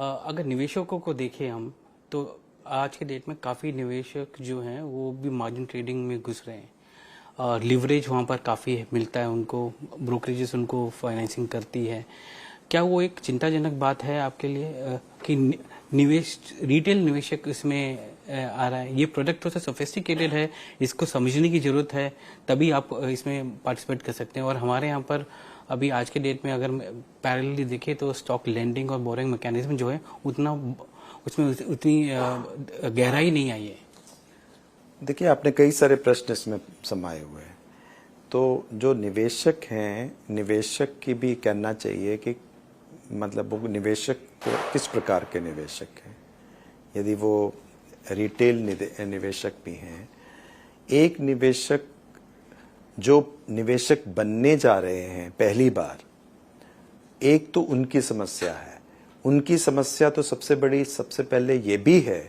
अगर निवेशकों को देखें हम तो आज के डेट में काफ़ी निवेशक जो हैं वो भी मार्जिन ट्रेडिंग में घुस रहे हैं। लिवरेज वहाँ पर काफ़ी मिलता है उनको, ब्रोकरेजेस उनको फाइनेंसिंग करती है। क्या वो एक चिंताजनक बात है आपके लिए कि निवेश रिटेल निवेशक इसमें आ रहा है? ये प्रोडक्ट थोड़ा सा सोफिस्टिकेटेड है, इसको समझने की ज़रूरत है, तभी आप इसमें पार्टिसिपेट कर सकते हैं। और हमारे यहाँ पर अभी आज के डेट में अगर पैरेलली देखें तो स्टॉक लेंडिंग और बोरिंग मैकेनिज्म जो है उतना उसमें उतनी गहराई नहीं आई है। देखिए, आपने कई सारे प्रश्न इसमें समाये हुए हैं। तो जो निवेशक हैं, निवेशक की भी कहना चाहिए कि मतलब वो निवेशक किस प्रकार के निवेशक हैं। यदि वो रिटेल निवेशक भी हैं, एक निवेशक जो निवेशक बनने जा रहे हैं पहली बार, एक तो उनकी समस्या है। उनकी समस्या तो सबसे बड़ी, सबसे पहले ये भी है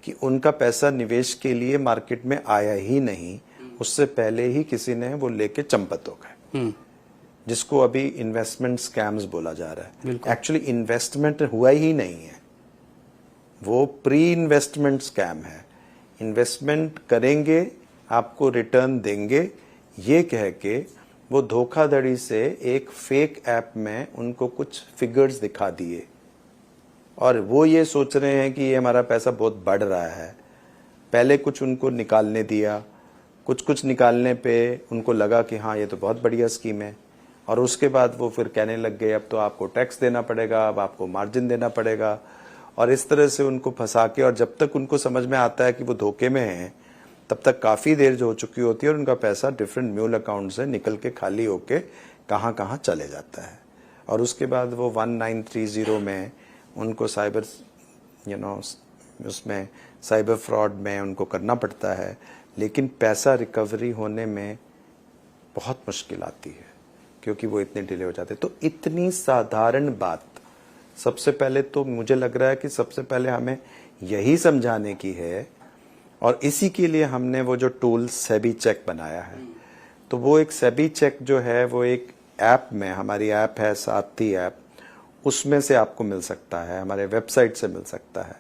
कि उनका पैसा निवेश के लिए मार्केट में आया ही नहीं, उससे पहले ही किसी ने वो लेके चंपत हो गए, जिसको अभी इन्वेस्टमेंट स्कैम्स बोला जा रहा है। एक्चुअली इन्वेस्टमेंट हुआ ही नहीं है, वो प्री इन्वेस्टमेंट स्कैम है। इन्वेस्टमेंट करेंगे, आपको रिटर्न देंगे, ये कह के वो धोखाधड़ी से एक फेक ऐप में उनको कुछ फिगर्स दिखा दिए और वो ये सोच रहे हैं कि ये हमारा पैसा बहुत बढ़ रहा है। पहले कुछ उनको निकालने दिया, कुछ निकालने पे उनको लगा कि हाँ ये तो बहुत बढ़िया स्कीम है, और उसके बाद वो फिर कहने लग गए अब तो आपको टैक्स देना पड़ेगा, अब आपको मार्जिन देना पड़ेगा, और इस तरह से उनको फंसा के, और जब तक उनको समझ में आता है कि वो धोखे में हैं तब तक काफ़ी देर जो हो चुकी होती है और उनका पैसा डिफरेंट म्यूल अकाउंट से निकल के खाली होके कहाँ कहाँ चले जाता है। और उसके बाद वो 1930 में उनको साइबर उसमें साइबर फ्रॉड में उनको करना पड़ता है, लेकिन पैसा रिकवरी होने में बहुत मुश्किल आती है क्योंकि वो इतने डिले हो जाते हैं। तो इतनी साधारण बात, सबसे पहले तो मुझे लग रहा है कि सबसे पहले हमें यही समझाने की है, और इसी के लिए हमने वो जो टूल सेबी चेक बनाया है। तो वो एक सेबी चेक जो है वो एक ऐप में, हमारी ऐप है साथी ऐप, उसमें से आपको मिल सकता है, हमारे वेबसाइट से मिल सकता है।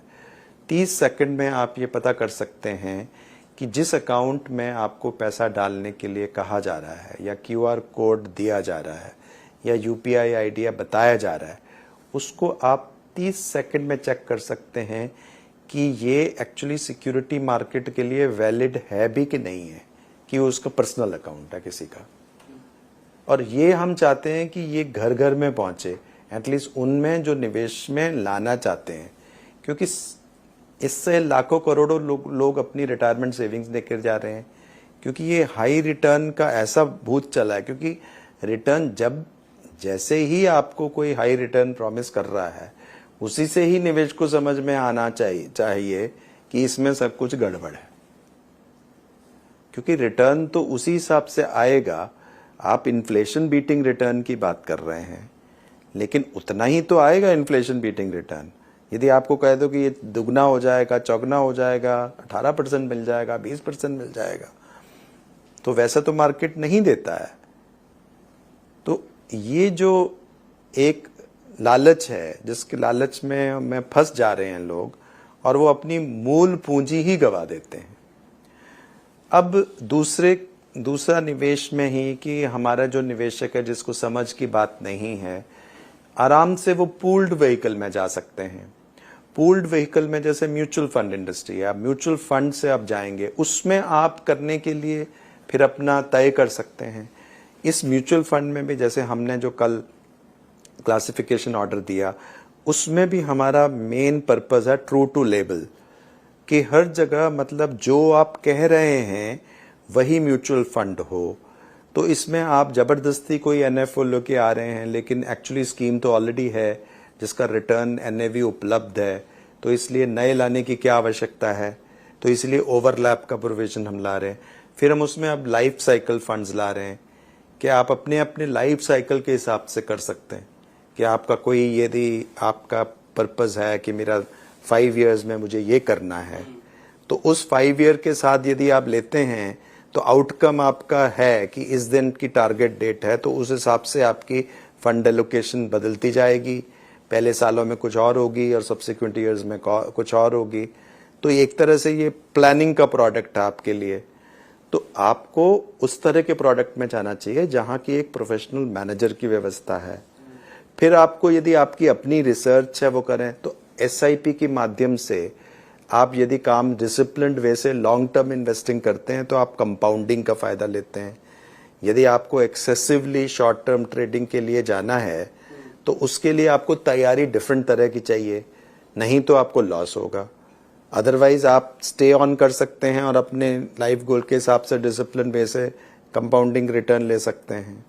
30 सेकंड में आप ये पता कर सकते हैं कि जिस अकाउंट में आपको पैसा डालने के लिए कहा जा रहा है या QR कोड दिया जा रहा है या UPI आइडिया बताया जा रहा है, उसको आप 30 सेकंड में चेक कर सकते हैं कि ये एक्चुअली सिक्योरिटी मार्केट के लिए वैलिड है भी कि नहीं है, कि उसका पर्सनल अकाउंट है किसी का। और ये हम चाहते हैं कि ये घर घर में पहुंचे, एटलीस्ट उनमें जो निवेश में लाना चाहते हैं, क्योंकि इससे लाखों करोड़ों लोग अपनी रिटायरमेंट सेविंग्स लेकर जा रहे हैं। क्योंकि ये हाई रिटर्न का ऐसा भूत चला है, क्योंकि रिटर्न जब जैसे ही आपको कोई हाई रिटर्न प्रॉमिस कर रहा है, उसी से ही निवेश को समझ में आना चाहिए कि इसमें सब कुछ गड़बड़ है, क्योंकि रिटर्न तो उसी हिसाब से आएगा। आप इन्फ्लेशन बीटिंग रिटर्न की बात कर रहे हैं, लेकिन उतना ही तो आएगा इन्फ्लेशन बीटिंग रिटर्न। यदि आपको कह दो कि ये दुगना हो जाएगा, चौगना हो जाएगा, 18% मिल जाएगा, 20% मिल जाएगा, तो वैसा तो मार्केट नहीं देता है। तो ये जो एक लालच है, जिसके लालच में फंस जा रहे हैं लोग, और वो अपनी मूल पूंजी ही गवा देते हैं। अब दूसरा निवेश में ही कि हमारा जो निवेशक है जिसको समझ की बात नहीं है, आराम से वो पूल्ड व्हीकल में जा सकते हैं। पूल्ड व्हीकल में जैसे म्यूचुअल फंड इंडस्ट्री है, आप म्यूचुअल फंड से आप जाएंगे, उसमें आप करने के लिए फिर अपना तय कर सकते हैं। इस म्यूचुअल फंड में भी जैसे हमने जो कल क्लासिफिकेशन ऑर्डर दिया, उसमें भी हमारा मेन पर्पस है ट्रू टू लेबल, कि हर जगह मतलब जो आप कह रहे हैं वही म्यूचुअल फंड हो। तो इसमें आप जबरदस्ती कोई NFO लेके आ रहे हैं, लेकिन एक्चुअली स्कीम तो ऑलरेडी है जिसका रिटर्न NAV उपलब्ध है, तो इसलिए नए लाने की क्या आवश्यकता है। तो इसलिए ओवरलैप का प्रोविजन हम ला रहे हैं। फिर हम उसमें अब लाइफ साइकिल फंड्स ला रहे हैं कि आप अपने अपने लाइफ साइकिल के हिसाब से कर सकते हैं कि आपका कोई, यदि आपका पर्पस है कि मेरा 5 इयर्स में मुझे ये करना है, तो उस 5 ईयर के साथ यदि आप लेते हैं तो आउटकम आपका है कि इस दिन की टारगेट डेट है, तो उस हिसाब से आपकी फंड एलोकेशन बदलती जाएगी। पहले सालों में कुछ और होगी और सब्सिक्वेंट ईयर्स में कुछ और होगी। तो एक तरह से ये प्लानिंग का प्रोडक्ट है आपके लिए। तो आपको उस तरह के प्रोडक्ट में जाना चाहिए जहां की एक प्रोफेशनल मैनेजर की व्यवस्था है। फिर आपको यदि आपकी अपनी रिसर्च है वो करें, तो SIP के माध्यम से आप यदि काम डिसिप्लिन्ड वे से लॉन्ग टर्म इन्वेस्टिंग करते हैं तो आप कंपाउंडिंग का फायदा लेते हैं। यदि आपको एक्सेसिवली शॉर्ट टर्म ट्रेडिंग के लिए जाना है तो उसके लिए आपको तैयारी डिफरेंट तरह की चाहिए, नहीं तो आपको लॉस होगा। अदरवाइज आप स्टे ऑन कर सकते हैं और अपने लाइफ गोल के हिसाब से डिसिप्लिन वे से कंपाउंडिंग रिटर्न ले सकते हैं।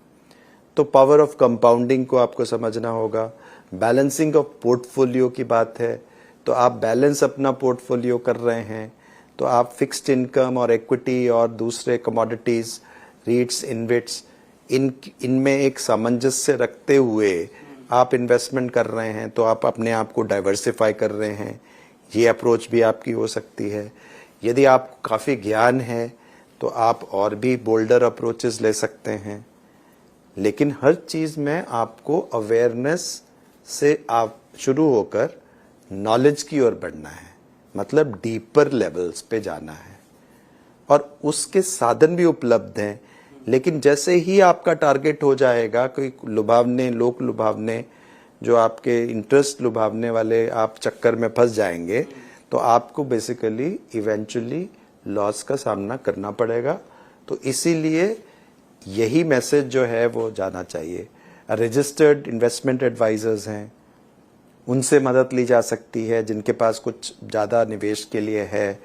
तो पावर ऑफ कंपाउंडिंग को आपको समझना होगा। बैलेंसिंग ऑफ पोर्टफोलियो की बात है, तो आप बैलेंस अपना पोर्टफोलियो कर रहे हैं तो आप फिक्स्ड इनकम और इक्विटी और दूसरे कमोडिटीज, रीट्स, इनवेट्स, इनमें एक सामंजस्य रखते हुए आप इन्वेस्टमेंट कर रहे हैं, तो आप अपने आप को डाइवर्सिफाई कर रहे हैं। ये अप्रोच भी आपकी हो सकती है। यदि आपको काफ़ी ज्ञान है तो आप और भी बोल्डर अप्रोचेस ले सकते हैं। लेकिन हर चीज़ में आपको अवेयरनेस से आप शुरू होकर नॉलेज की ओर बढ़ना है, मतलब डीपर लेवल्स पे जाना है। और उसके साधन भी उपलब्ध हैं, लेकिन जैसे ही आपका टारगेट हो जाएगा कोई लुभावने, लोक लुभावने, जो आपके इंटरेस्ट लुभावने वाले आप चक्कर में फंस जाएंगे, तो आपको बेसिकली इवेंचुअली लॉस का सामना करना पड़ेगा। तो इसीलिए यही मैसेज जो है वो जाना चाहिए। रजिस्टर्ड इन्वेस्टमेंट एडवाइजर्स हैं, उनसे मदद ली जा सकती है। जिनके पास कुछ ज़्यादा निवेश के लिए है,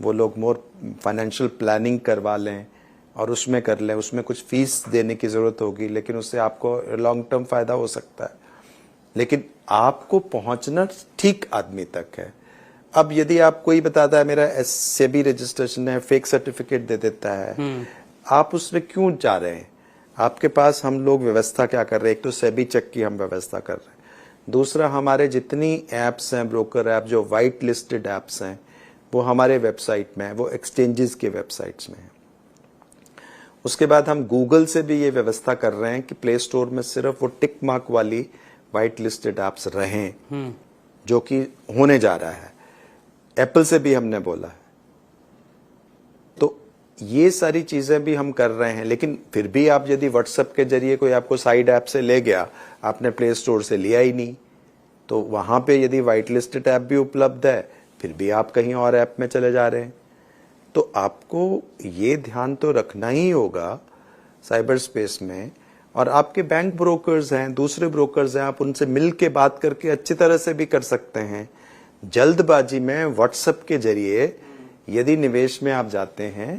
वो लोग मोर फाइनेंशियल प्लानिंग करवा लें और उसमें कर लें। उसमें कुछ फीस देने की ज़रूरत होगी, लेकिन उससे आपको लॉन्ग टर्म फ़ायदा हो सकता है। लेकिन आपको पहुंचना ठीक आदमी तक है। अब यदि आप कोई बताता है मेरा सेबी रजिस्ट्रेशन है, फेक सर्टिफिकेट दे देता है, आप उसमें क्यों जा रहे हैं? आपके पास हम लोग व्यवस्था क्या कर रहे हैं? एक तो सेबी चेक की हम व्यवस्था कर रहे हैं, दूसरा हमारे जितनी एप्स हैं, ब्रोकर ऐप जो वाइट लिस्टेड एप्स हैं, वो हमारे वेबसाइट में है, वो एक्सचेंजेस के वेबसाइट्स में है। उसके बाद हम गूगल से भी ये व्यवस्था कर रहे हैं कि प्ले स्टोर में सिर्फ वो टिक मार्क वाली वाइट लिस्टेड एप्स रहें, जो कि होने जा रहा है। एप्पल से भी हमने बोला है। तो ये सारी चीजें भी हम कर रहे हैं। लेकिन फिर भी आप यदि व्हाट्सएप के जरिए कोई आपको साइड ऐप से ले गया, आपने प्ले स्टोर से लिया ही नहीं, तो वहां पे यदि वाइट लिस्टेड ऐप भी उपलब्ध है, फिर भी आप कहीं और ऐप में चले जा रहे हैं। तो आपको ये ध्यान तो रखना ही होगा साइबर स्पेस में। और आपके बैंक ब्रोकर्स हैं, दूसरे ब्रोकर्स हैं, आप उनसे मिल के बात करके अच्छी तरह से भी कर सकते हैं। जल्दबाजी में व्हाट्सएप के जरिए यदि निवेश में आप जाते हैं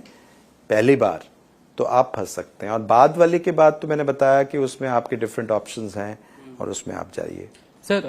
पहली बार, तो आप फंस सकते हैं। और बाद वाले के बाद तो मैंने बताया कि उसमें आपके डिफरेंट ऑप्शंस हैं और उसमें आप जाइए। सर